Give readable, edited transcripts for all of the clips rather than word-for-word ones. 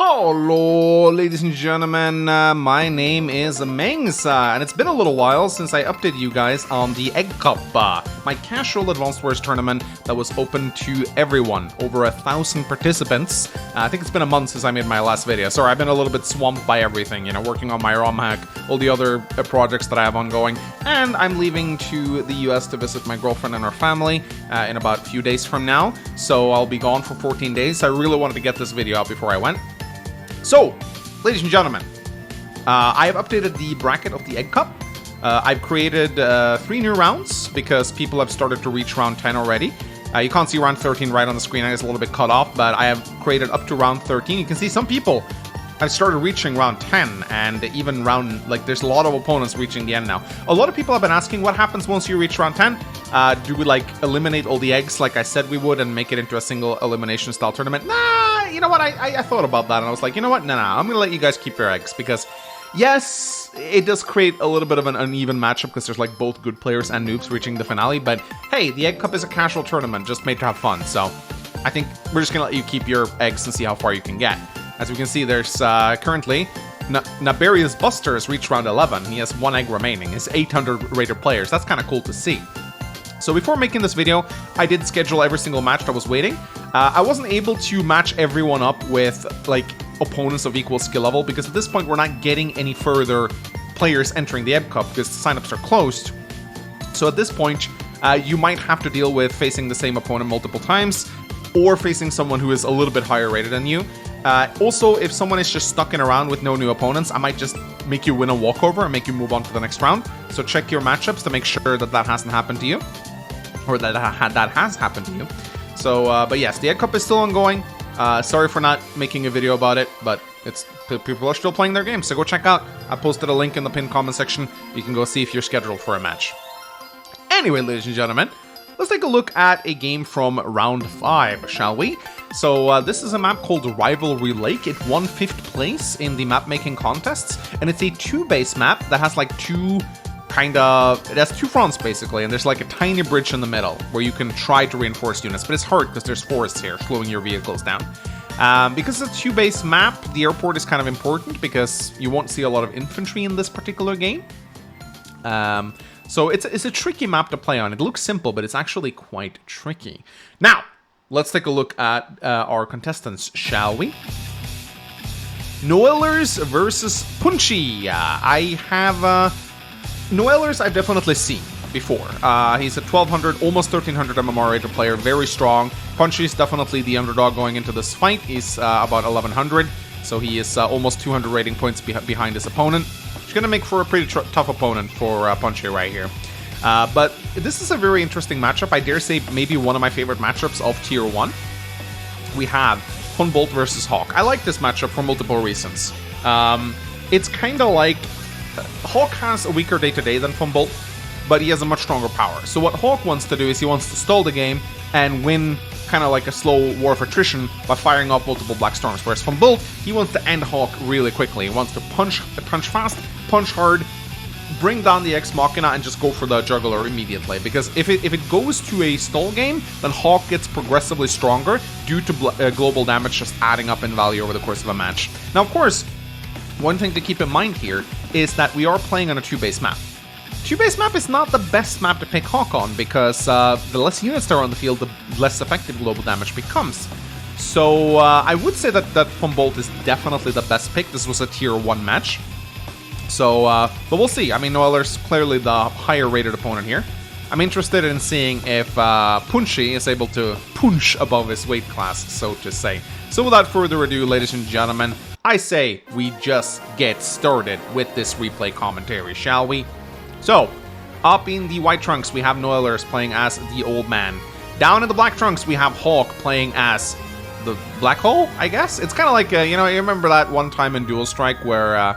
Hello, ladies and gentlemen, my name is Mengs, and it's been a little while since I updated you guys on the Egg Cup, my casual Advanced Wars tournament that was open to everyone, over 1,000 participants. I think it's been a month since I made my last video. Sorry, I've been a little bit swamped by everything, you know, working on my ROM hack, all the other projects that I have ongoing, and I'm leaving to the US to visit my girlfriend and her family in about a few days from now, so I'll be gone for 14 days. I really wanted to get this video out before I went. So, ladies and gentlemen, I have updated the bracket of the Egg Cup. I've created 3 new rounds because people have started to reach round 10 already. You can't see round 13 right on the screen, it's a little bit cut off, but I have created up to round 13. You can see some people have started reaching round 10, and even round, like, there's a lot of opponents reaching the end now. A lot of people have been asking what happens once you reach round 10. Do we, like, eliminate all the eggs like I said we would and make it into a single elimination style tournament? Nah, you know what, I thought about that and I was like, you know what, nah, I'm gonna let you guys keep your eggs, because yes, it does create a little bit of an uneven matchup because there's like both good players and noobs reaching the finale, but hey, the Egg Cup is a casual tournament just made to have fun, so I think we're just gonna let you keep your eggs and see how far you can get. As we can see, there's currently Naberius Buster has reached round 11. He has 1 egg remaining. He's 800 rated players. That's kind of cool to see. So before making this video, I did schedule every single match that was waiting. I wasn't able to match everyone up with like opponents of equal skill level because at this point we're not getting any further players entering the Egg Cup because the signups are closed. So at this point, you might have to deal with facing the same opponent multiple times or facing someone who is a little bit higher rated than you. Also, if someone is just stuck in around with no new opponents, I might just make you win a walkover and make you move on to the next round. So check your matchups to make sure that that hasn't happened to you, or that has happened to you. So, but yes, the Egg Cup is still ongoing. Sorry for not making a video about it, but people are still playing their game, so go check out. I posted a link in the pinned comment section. You can go see if you're scheduled for a match. Anyway, ladies and gentlemen, let's take a look at a game from round 5, shall we? So this is a map called Rivalry Lake. It won 5th place in the map making contests, and it's a 2-base map that has like it has 2 fronts basically, and there's like a tiny bridge in the middle where you can try to reinforce units, but it's hard because there's forests here slowing your vehicles down. Because it's a 2-base map, the airport is kind of important because you won't see a lot of infantry in this particular game. So it's a tricky map to play on. It looks simple, but it's actually quite tricky. Now, let's take a look at our contestants, shall we? Noellers versus Punchi. I have Noellers I've definitely seen before. He's a 1200, almost 1300 MMR rated player, very strong. Punchi is definitely the underdog going into this fight. He's about 1100, so he is almost 200 rating points behind his opponent. It's going to make for a pretty tough opponent for Punchi right here. But this is a very interesting matchup. I dare say maybe one of my favorite matchups of Tier 1. We have Von Bolt versus Hawk. I like this matchup for multiple reasons. It's kind of like Hawk has a weaker day-to-day than Von Bolt, but he has a much stronger power. So what Hawk wants to do is he wants to stall the game and win kind of like a slow war of attrition by firing off multiple Black Storms, whereas Von Bolt, he wants to end Hawk really quickly. He wants to punch fast, punch hard, bring down the Ex Machina, and just go for the juggler immediately. Because if it goes to a stall game, then Hawk gets progressively stronger due to global damage just adding up in value over the course of a match. Now, of course, one thing to keep in mind here is that we are playing on a 2-base map. 2-base map is not the best map to pick Hawk on because the less units there are on the field, the less effective global damage becomes. So I would say that Von Bolt is definitely the best pick. This was a Tier 1 match. So, but we'll see. I mean, Noellers clearly the higher rated opponent here. I'm interested in seeing if Punchi is able to punch above his weight class, so to say. So without further ado, ladies and gentlemen, I say we just get started with this replay commentary, shall we? So, up in the white trunks, we have Noellers playing as the old man. Down in the black trunks, we have Hawk playing as the black hole, I guess? It's kind of like, you know, you remember that one time in Dual Strike where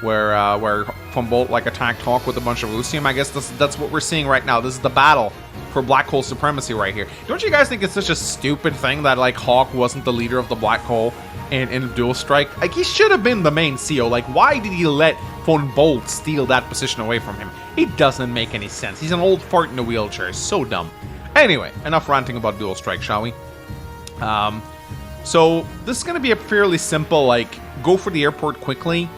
Von Bolt like attacked Hawk with a bunch of Lucium? I guess that's what we're seeing right now. This is the battle for black hole supremacy right here. Don't you guys think it's such a stupid thing that like Hawk wasn't the leader of the black hole in Dual Strike? Like, he should have been the main CO. Like, why did he let Von Bolt steal that position away from him? It doesn't make any sense. He's an old fart in a wheelchair. So dumb. Anyway, enough ranting about Dual Strike, shall we? So this is going to be a fairly simple, like, go for the airport quickly,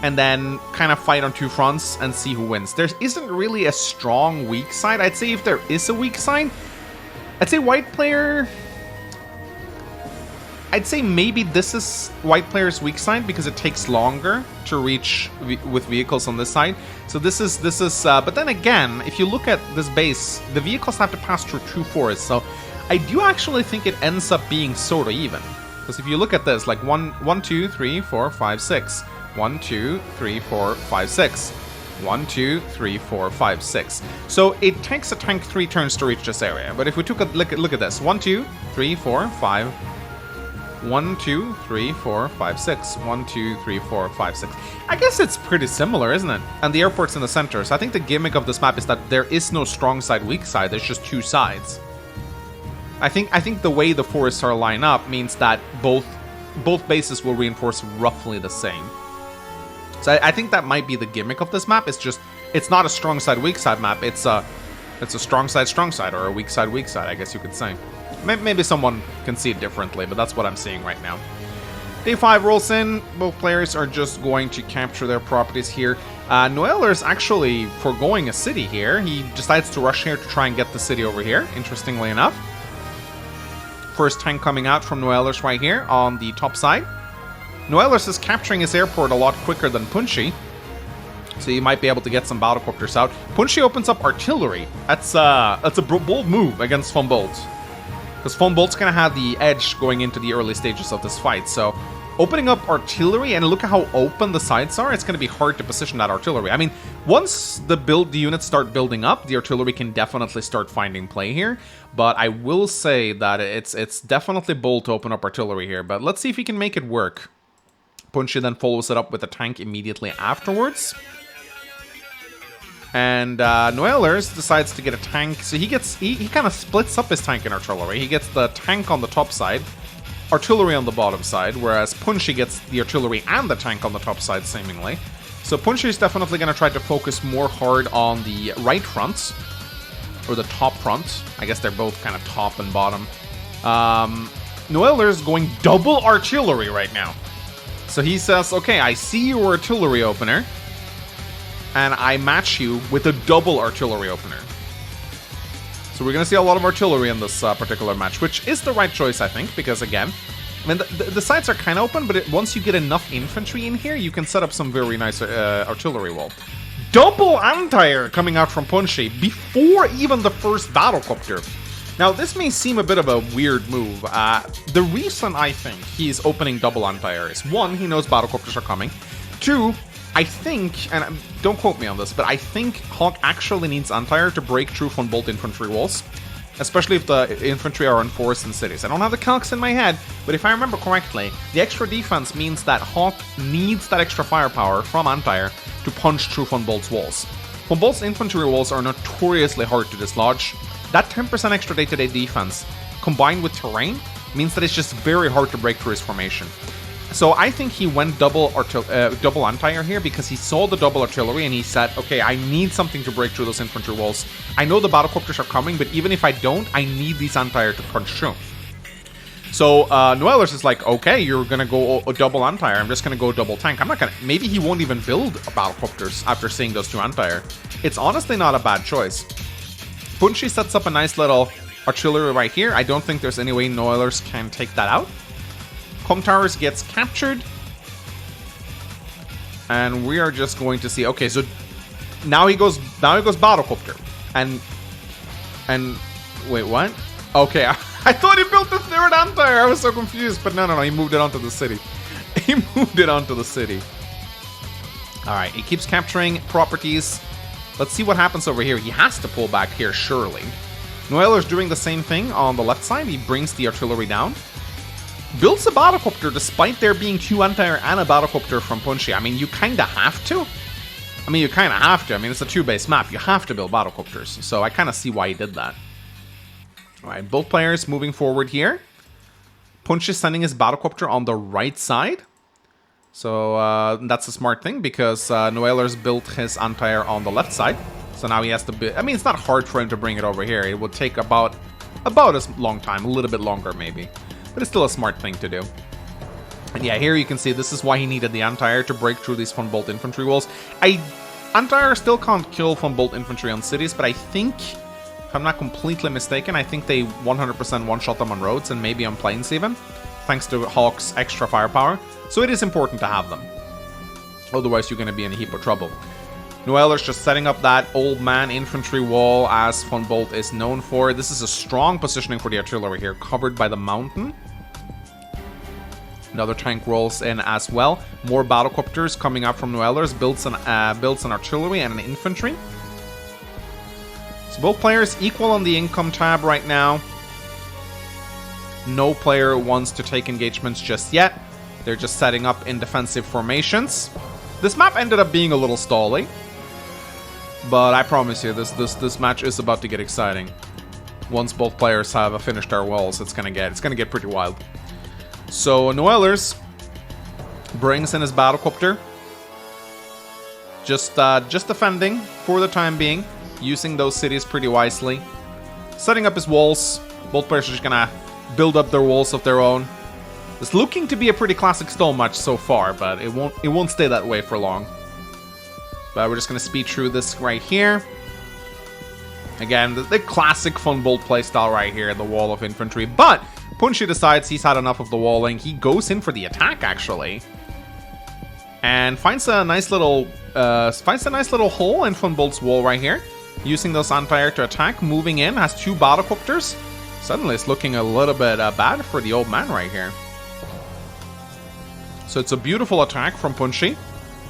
and then kind of fight on two fronts and see who wins. There isn't really a strong weak side. I'd say if there is a weak side, I'd say white player... I'd say maybe this is white player's weak side because it takes longer to reach with vehicles on this side. So this is, but then again, if you look at this base, the vehicles have to pass through two forests. So I do actually think it ends up being sort of even. Because if you look at this, like 1, 2, 3, 4, 5, 6. 1, 2, 3, 4, 5, 6. 1, 2, 3, 4, 5, 6. So it takes a tank 3 turns to reach this area. But if we took a look at this, 1, 2, 3, 4, 5. 1, 2, 3, 4, 5, 6. 1, 2, 3, 4, 5, 6. I guess it's pretty similar, isn't it? And the airport's in the center. So I think the gimmick of this map is that there is no strong side, weak side. There's just two sides. I think the way the forests are lined up means that both bases will reinforce roughly the same. So I think that might be the gimmick of this map. It's just, it's not a strong side, weak side map. It's a strong side, or a weak side, I guess you could say. Maybe someone can see it differently, but that's what I'm seeing right now. Day 5 rolls in. Both players are just going to capture their properties here. Noellers actually foregoing a city here. He decides to rush here to try and get the city over here, interestingly enough. First tank coming out from Noellers right here on the top side. Noellers is capturing his airport a lot quicker than Punchi, so you might be able to get some battlecopters out. Punchi opens up artillery. That's a bold move against Von Bolt, because Von Bolt's gonna have the edge going into the early stages of this fight. So opening up artillery, and look at how open the sides are. It's gonna be hard to position that artillery. I mean, once the units start building up, the artillery can definitely start finding play here. But I will say that it's definitely bold to open up artillery here. But let's see if he can make it work. Punchi then follows it up with a tank immediately afterwards. And Noellers decides to get a tank. So he kind of splits up his tank and artillery. He gets the tank on the top side, artillery on the bottom side, whereas Punchi gets the artillery and the tank on the top side, seemingly. So Punchi is definitely going to try to focus more hard on the right fronts, or the top front. I guess they're both kind of top and bottom. Noellers going double artillery right now. So he says, okay, I see your artillery opener, and I match you with a double artillery opener. So we're going to see a lot of artillery in this particular match, which is the right choice, I think, because again, I mean, the sides are kind of open, but once you get enough infantry in here, you can set up some very nice artillery wall. Double anti-air coming out from Punchi before even the first battlecopter. Now, this may seem a bit of a weird move. The reason I think he's opening double anti-air is, 1, he knows battlecopters are coming. 2, I think, and don't quote me on this, but I think Hawk actually needs anti-air to break through Von Bolt infantry walls, especially if the infantry are on forests and cities. I don't have the calcs in my head, but if I remember correctly, the extra defense means that Hawk needs that extra firepower from anti-air to punch through Von Bolt's walls. Von Bolt's infantry walls are notoriously hard to dislodge. That 10% extra day-to-day defense, combined with terrain, means that it's just very hard to break through his formation. So I think he went double anti-air here because he saw the double artillery and he said, okay, I need something to break through those infantry walls. I know the battlecopters are coming, but even if I don't, I need these anti-air to punch through. So Noellers is like, okay, you're gonna go double anti-air. I'm just gonna go double tank. I'm not gonna. Maybe he won't even build battlecopters after seeing those two anti-air. It's honestly not a bad choice. Punchi sets up a nice little artillery right here. I don't think there's any way Noellers can take that out. Com Towers gets captured. And we are just going to see. Okay, so now he goes battlecopter. And wait, what? Okay, I thought he built the third anti-air. I was so confused, but no, he moved it onto the city. He moved it onto the city. All right, he keeps capturing properties. Let's see what happens over here. He has to pull back here, surely. Noeller's doing the same thing on the left side. He brings the artillery down. Builds a battlecopter despite there being two anti-air and a battlecopter from Punchi. I mean, you kind of have to. I mean, it's a 2-base map. You have to build battlecopters. So I kind of see why he did that. All right, both players moving forward here. Punchi is sending his battlecopter on the right side. So that's a smart thing because Noellers built his anti-air on the left side. So now he has to build. I mean, it's not hard for him to bring it over here. It would take about as long time, a little bit longer maybe. but it's still a smart thing to do. And yeah, here you can see this is why he needed the anti-air to break through these Von Bolt infantry walls. Anti-air still can't kill Von Bolt infantry on cities, but I think, if I'm not completely mistaken, I think they 100% one-shot them on roads and maybe on planes even, thanks to Hawk's extra firepower. So it is important to have them. Otherwise, you're going to be in a heap of trouble. Noellers just setting up that old man infantry wall as Von Bolt is known for. This is a strong positioning for the artillery here, covered by the mountain. Another tank rolls in as well. More battlecopters coming up from Noellers, builds an artillery and an infantry. So both players equal on the income tab right now. No player wants to take engagements just yet. They're just setting up in defensive formations. This map ended up being a little stally, but I promise you, this match is about to get exciting. Once both players have finished their walls, it's gonna get pretty wild. So Noellers brings in his battlecopter, just defending for the time being, using those cities pretty wisely, setting up his walls. Both players are just gonna build up their walls of their own. It's looking to be a pretty classic stall match so far, but it won't stay that way for long. But we're just gonna speed through this right here. Again, the classic Von Bolt playstyle right here, the wall of infantry. But Punchi decides he's had enough of the walling. He goes in for the attack actually, and finds a nice little hole in Von Bolt's wall right here, using those anti-air to attack. Moving in, has 2 battlecopters. Suddenly, it's looking a little bit bad for the old man right here. So it's a beautiful attack from Punchi.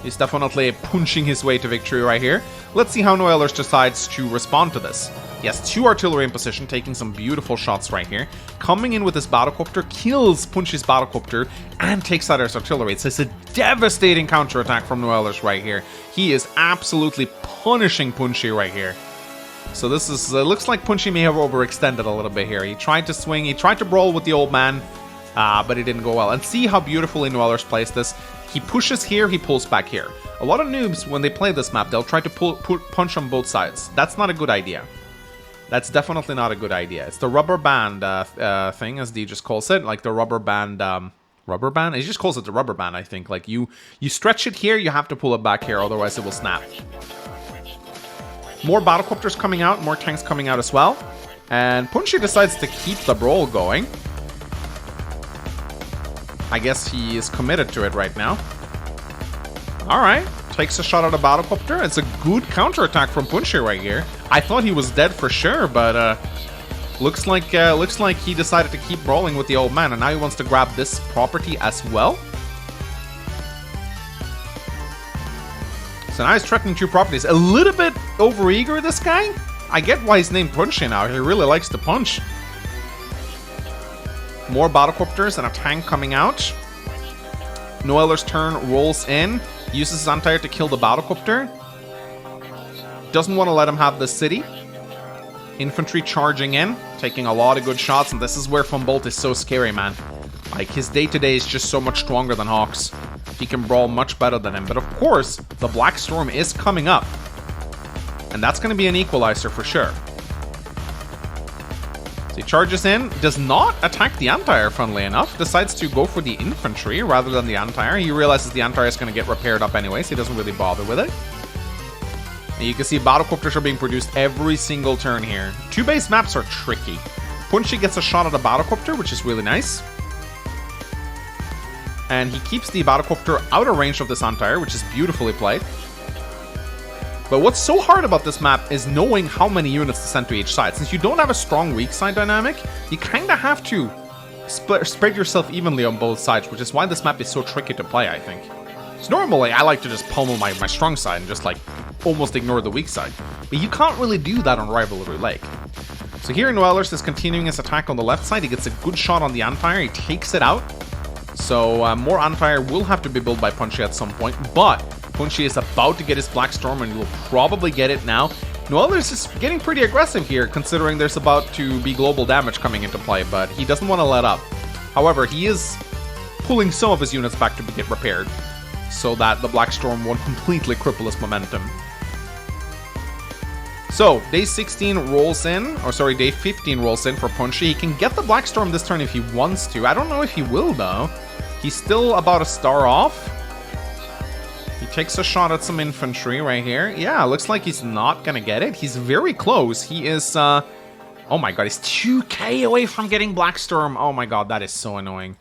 He's definitely punching his way to victory right here. Let's see how Noellers decides to respond to this. He has 2 artillery in position, taking some beautiful shots right here. Coming in with his battlecopter, kills Punchi's battlecopter, and takes out his artillery. It's a devastating counterattack from Noellers right here. He is absolutely punishing Punchi right here. So this is looks like Punchi may have overextended a little bit here. He tried to swing, he tried to brawl with the old man, but it didn't go well. And see how beautifully Noellers plays this. He pushes here, he pulls back here. A lot of noobs, when they play this map, they'll try to punch on both sides. That's not a good idea. That's definitely not a good idea. It's the rubber band thing, as D just calls it. Like the rubber band... rubber band? He just calls it the rubber band, I think. Like you stretch it here, you have to pull it back here, otherwise it will snap. More battlecopters coming out, more tanks coming out as well. And Punchi decides to keep the brawl going. I guess he is committed to it right now. Alright, takes a shot at a battlecopter. It's a good counterattack from Punchi right here. I thought he was dead for sure, but looks like he decided to keep brawling with the old man, and now he wants to grab this property as well. So now he's threatening 2 properties. A little bit overeager, this guy. I get why he's named Punchi now. He really likes to punch. More battlecopters and a tank coming out. Noellers' turn, rolls in, uses his anti-air to kill the battlecopter. Doesn't want to let him have the city. Infantry charging in, taking a lot of good shots, and this is where Von Bolt is so scary, man. Like, his day-to-day is just so much stronger than Hawk's. He can brawl much better than him, but of course, the Black Storm is coming up. And that's going to be an equalizer for sure. So he charges in, does not attack the anti-air, funnily enough, decides to go for the infantry rather than the anti-air. He realizes the anti-air is going to get repaired up anyway, so he doesn't really bother with it. And you can see battlecopters are being produced every single turn here. 2 base maps are tricky. Punchi gets a shot at a battlecopter, which is really nice. And he keeps the battlecopter out of range of this anti-air, which is beautifully played. But what's so hard about this map is knowing how many units to send to each side. Since you don't have a strong weak side dynamic, you kind of have to spread yourself evenly on both sides, which is why this map is so tricky to play, I think. So normally, I like to just pummel my strong side and just, like, almost ignore the weak side. But you can't really do that on Rivalry Lake. So here, Noellers is continuing his attack on the left side. He gets a good shot on the anti-air. He takes it out. So more anti-air will have to be built by Punchi at some point, but Punchi is about to get his Black Storm, and he will probably get it now. Noellers is getting pretty aggressive here, considering there's about to be global damage coming into play, but he doesn't want to let up. However, he is pulling some of his units back to get repaired, so that the Black Storm won't completely cripple his momentum. So, day 16 rolls in, or sorry, day 15 rolls in for Punchi. He can get the Black Storm this turn if he wants to. I don't know if he will, though. He's still about a star off. He takes a shot at some infantry right here. Yeah, looks like he's not gonna get it. He's very close. He is, oh my god, he's 2k away from getting Black Storm. Oh my god, that is so annoying.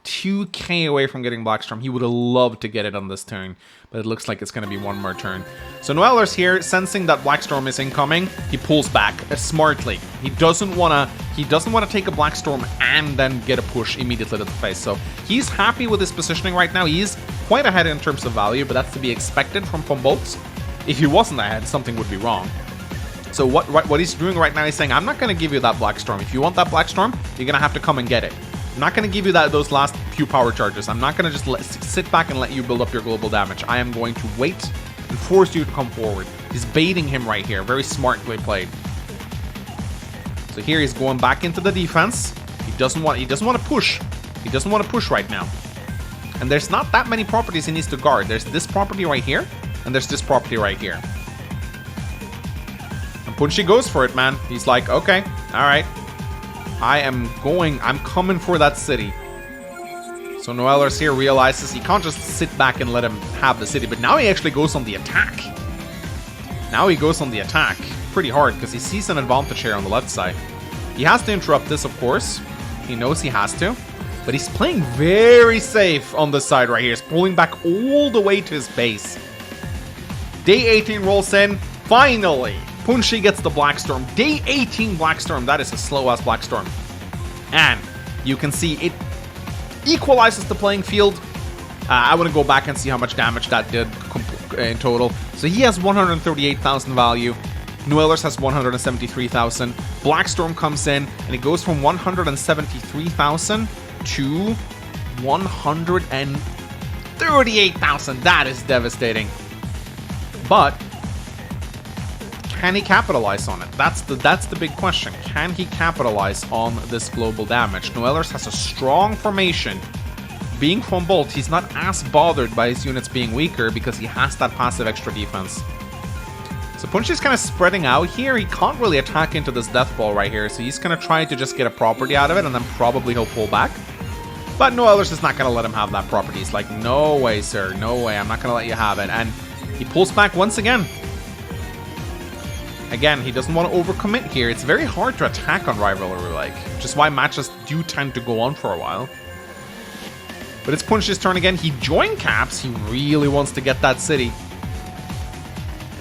2k away from getting Black Storm. He would have loved to get it on this turn, but it looks like it's going to be one more turn. So Noellers here, sensing that Black Storm is incoming, he pulls back smartly. He doesn't want to take a Black Storm and then get a push immediately to the face. So he's happy with his positioning right now. He's quite ahead in terms of value, but that's to be expected from Bolts. If he wasn't ahead, something would be wrong. So what he's doing right now, he's saying, I'm not going to give you that Black Storm. If you want that Black Storm, you're going to have to come and get it. I'm not going to give you those last few power charges. I'm not going to just sit back and let you build up your global damage. I am going to wait and force you to come forward. He's baiting him right here. Very smartly played. So here he's going back into the defense. He doesn't want to push. He doesn't want to push right now. And there's not that many properties he needs to guard. There's this property right here, and there's this property right here. And Punchi goes for it, man. He's like, okay, all right. I'm coming for that city. So Noellers here realizes he can't just sit back and let him have the city, but now he actually goes on the attack. Now he goes on the attack pretty hard because he sees an advantage here on the left side. He has to interrupt this, of course. He knows he has to, but he's playing very safe on this side right here. He's pulling back all the way to his base. Day 18 rolls in. Finally, Punchi gets the Black Storm. Day 18 Black Storm. That is a slow-ass Black Storm. And you can see it equalizes the playing field. I want to go back and see how much damage that did in total. So he has 138,000 value. Noellers has 173,000. Black Storm comes in, and it goes from 173,000 to 138,000. That is devastating. But can he capitalize on it? That's the big question. Can he capitalize on this global damage? Noellers has a strong formation. Being from Bolt, he's not as bothered by his units being weaker because he has that passive extra defense. So Punchi's kind of spreading out here. He can't really attack into this death ball right here, so he's going to try to just get a property out of it, and then probably he'll pull back. But Noellers is not going to let him have that property. He's like, no way, sir, no way, I'm not going to let you have it. And he pulls back once again. Again, he doesn't want to overcommit here. It's very hard to attack on Rivalry Like, which is why matches do tend to go on for a while. But it's Punch's turn again. He joined caps. He really wants to get that city.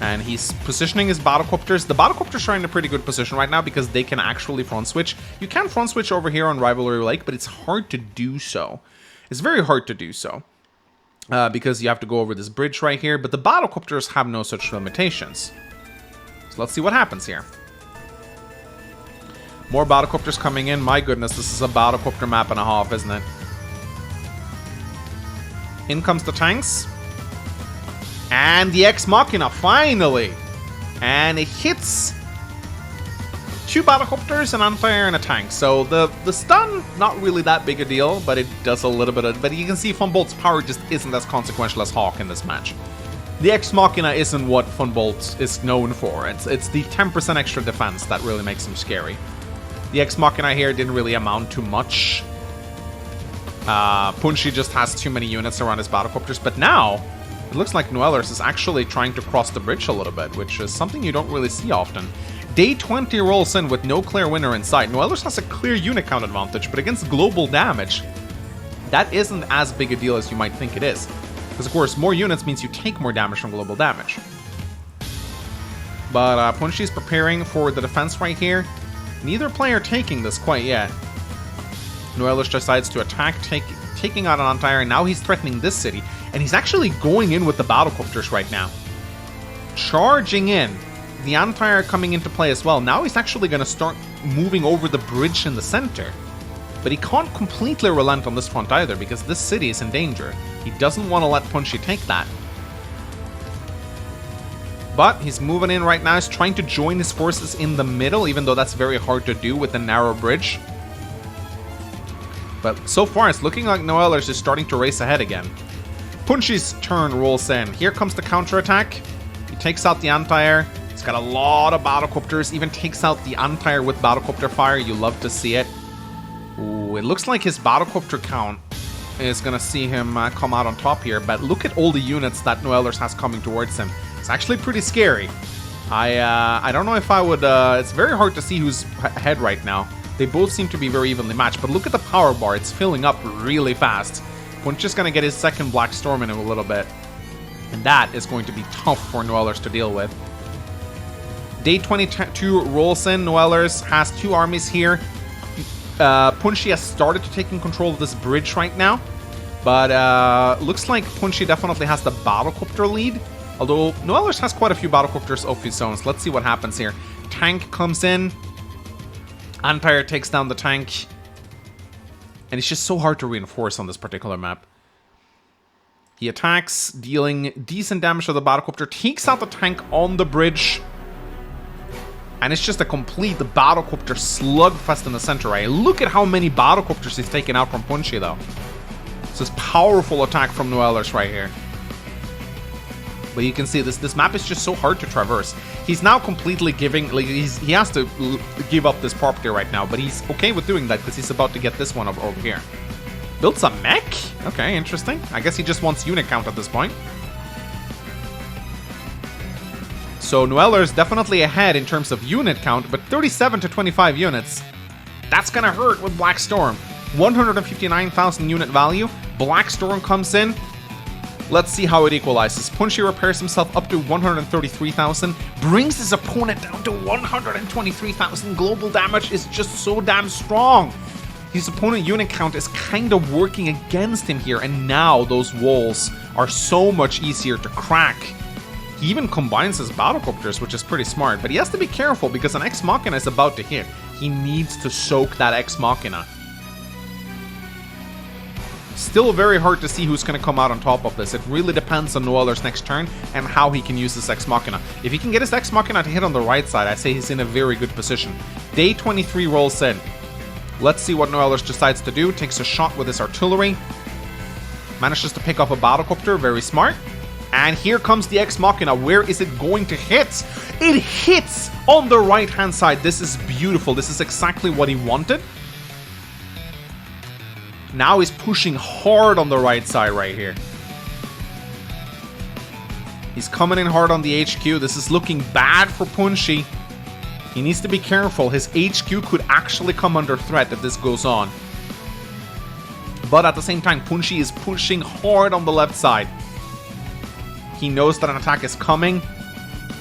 And he's positioning his battlecopters. The battlecopters are in a pretty good position right now because they can actually front switch. You can front switch over here on Rivalry Lake, but it's hard to do so. It's very hard to do so. Because you have to go over this bridge right here. But the battlecopters have no such limitations. So let's see what happens here. More battlecopters coming in. My goodness, this is a battlecopter map and a half, isn't it? In comes the tanks. And the Ex Machina, finally! And it hits 2 battlecopters, an anti-air, and a tank. So the stun, not really that big a deal, but it does a little bit of... But you can see Von Bolt's power just isn't as consequential as Hawk in this match. The Ex Machina isn't what Von Bolt is known for. It's the 10% extra defense that really makes him scary. The Ex Machina here didn't really amount to much. Punchi just has too many units around his battlecopters, but now it looks like Noellers is actually trying to cross the bridge a little bit, which is something you don't really see often. Day 20 rolls in with no clear winner in sight. Noellers has a clear unit count advantage, but against global damage, that isn't as big a deal as you might think it is. Because, of course, more units means you take more damage from global damage. But Punchi's preparing for the defense right here. Neither player taking this quite yet. Noellers decides to attack, taking out an anti-air. Now he's threatening this city. And he's actually going in with the battlecopters right now. Charging in. The anti-air coming into play as well. Now he's actually going to start moving over the bridge in the center. But he can't completely relent on this front either, because this city is in danger. He doesn't want to let Punchi take that. But he's moving in right now. He's trying to join his forces in the middle, even though that's very hard to do with a narrow bridge. But so far, it's looking like Noellers is starting to race ahead again. Punchi's turn rolls in. Here comes the counterattack. He takes out the anti-air. He's He's got a lot of battlecopters, even takes out the anti-air with battlecopter fire. You love to see it. Ooh, it looks like his battlecopter count is going to see him come out on top here, but look at all the units that Noellers has coming towards him. It's actually pretty scary. I don't know if I would... it's very hard to see who's ahead right now. They both seem to be very evenly matched, but look at the power bar. It's filling up really fast. Punchi's going to get his second Black Storm in a little bit, and that is going to be tough for Noellers to deal with. Day 22 rolls in. Noellers has 2 armies here. Punchi has started to taking control of this bridge right now, but looks like Punchi definitely has the battlecopter lead, although Noellers has quite a few battlecopters off his own. So let's see what happens here. Tank comes in, Anti-air takes down the tank, and it's just so hard to reinforce on this particular map. He attacks, dealing decent damage to the battlecopter, takes out the tank on the bridge, and it's just a complete battlecopter slugfest in the center, right? Look at how many battlecopters he's taken out from Punchi, though. It's this powerful attack from Noellers right here. But you can see this map is just so hard to traverse. He's now completely giving, like, he has to give up this property right now, but he's okay with doing that because he's about to get this one over here. Builds a mech? Okay, interesting. I guess he just wants unit count at this point. So Noellers definitely ahead in terms of unit count, but 37 to 25 units. That's gonna hurt with Black Storm. 159,000 unit value. Black Storm comes in. Let's see how it equalizes. Punchi repairs himself up to 133,000. Brings his opponent down to 123,000. Global damage is just so damn strong. His opponent unit count is kind of working against him here, and now those walls are so much easier to crack. He even combines his battlecopters, which is pretty smart, but he has to be careful because an Ex Machina is about to hit. He needs to soak that Ex Machina. Still very hard to see who's going to come out on top of this. It really depends on Noellers' next turn and how he can use this Ex Machina. If he can get his Ex Machina to hit on the right side, I say he's in a very good position. Day 23 rolls in. Let's see what Noellers decides to do. Takes a shot with his artillery. Manages to pick up a battlecopter. Very smart. And here comes the Ex Machina. Where is it going to hit? It hits on the right-hand side. This is beautiful. This is exactly what he wanted. Now he's pushing hard on the right side right here. He's coming in hard on the HQ. This is looking bad for Punchi. He needs to be careful. His HQ could actually come under threat if this goes on. But at the same time, Punchi is pushing hard on the left side. He knows that an attack is coming.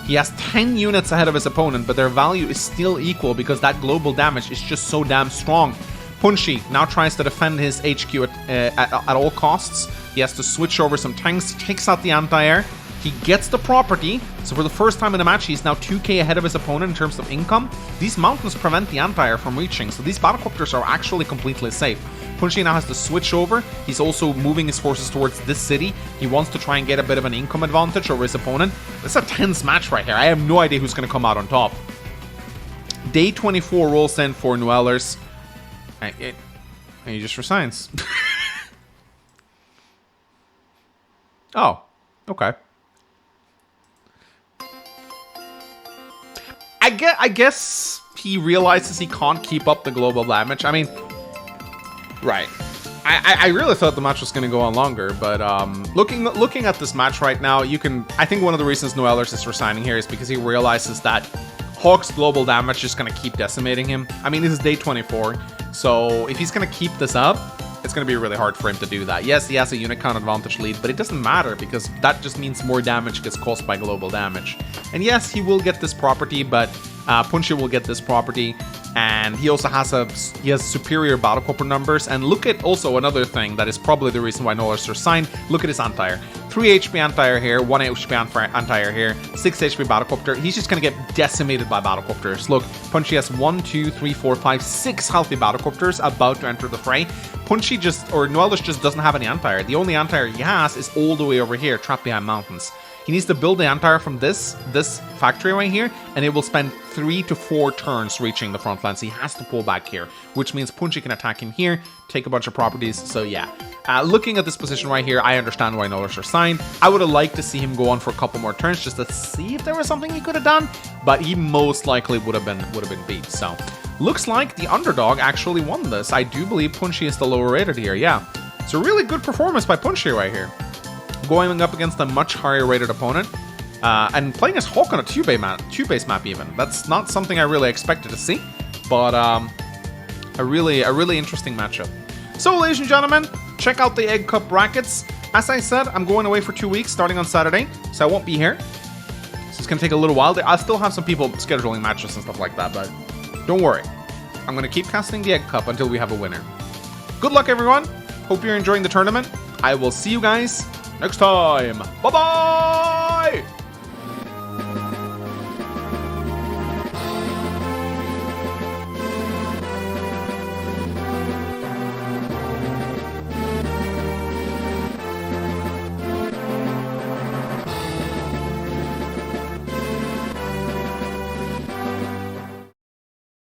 He has 10 units ahead of his opponent, but their value is still equal because that global damage is just so damn strong. Punchi now tries to defend his HQ at all costs. He has to switch over some tanks, takes out the anti-air. He gets the property, so for the first time in the match, he's now 2k ahead of his opponent in terms of income. These mountains prevent the anti-air from reaching, so these battlecopters are actually completely safe. Punchi now has to switch over. He's also moving his forces towards this city. He wants to try and get a bit of an income advantage over his opponent. This is a tense match right here. I have no idea who's going to come out on top. Day 24 rolls in for Noellers. And he just resigns. Oh, okay. I guess he realizes he can't keep up the global damage. I mean, right. I really thought the match was going to go on longer, but looking at this match right now, I think one of the reasons Noellers is resigning here is because he realizes that Hawk's global damage is going to keep decimating him. I mean, this is day 24, so if he's going to keep this up, it's going to be really hard for him to do that. Yes, he has a unit count advantage lead, but it doesn't matter because that just means more damage gets caused by global damage. And yes, he will get this property, but Punchi will get this property, and he also has superior battlecopter numbers. And look at also another thing that is probably the reason why Noellers resigned. Look at his anti-air. 3 HP anti-air here, 1 HP anti-air here, 6 HP battlecopter. He's just gonna get decimated by battlecopters. Look, Punchi has 1, 2, 3, 4, 5, 6 healthy battlecopters about to enter the fray. Noellers just doesn't have any anti-air. The only anti-air he has is all the way over here, trapped behind mountains. He needs to build the anti-air from this factory right here, and it will spend 3 to 4 turns reaching the front line. So he has to pull back here, which means Punchi can attack him here, take a bunch of properties. So yeah, Looking at this position right here, I understand why Noellers are signed. I would have liked to see him go on for a couple more turns just to see if there was something he could have done, but he most likely would have been beat. So looks like the underdog actually won this. I do believe Punchi is the lower rated here. Yeah, it's a really good performance by Punchi right here, going up against a much higher rated opponent. And playing as Hulk on a two-base map even. That's not something I really expected to see, but a really interesting matchup. So, ladies and gentlemen, check out the Egg Cup brackets. As I said, I'm going away for 2 weeks starting on Saturday, so I won't be here. So it's going to take a little while. I'll still have some people scheduling matches and stuff like that, but don't worry. I'm going to keep casting the Egg Cup until we have a winner. Good luck, everyone. Hope you're enjoying the tournament. I will see you guys next time. Bye-bye!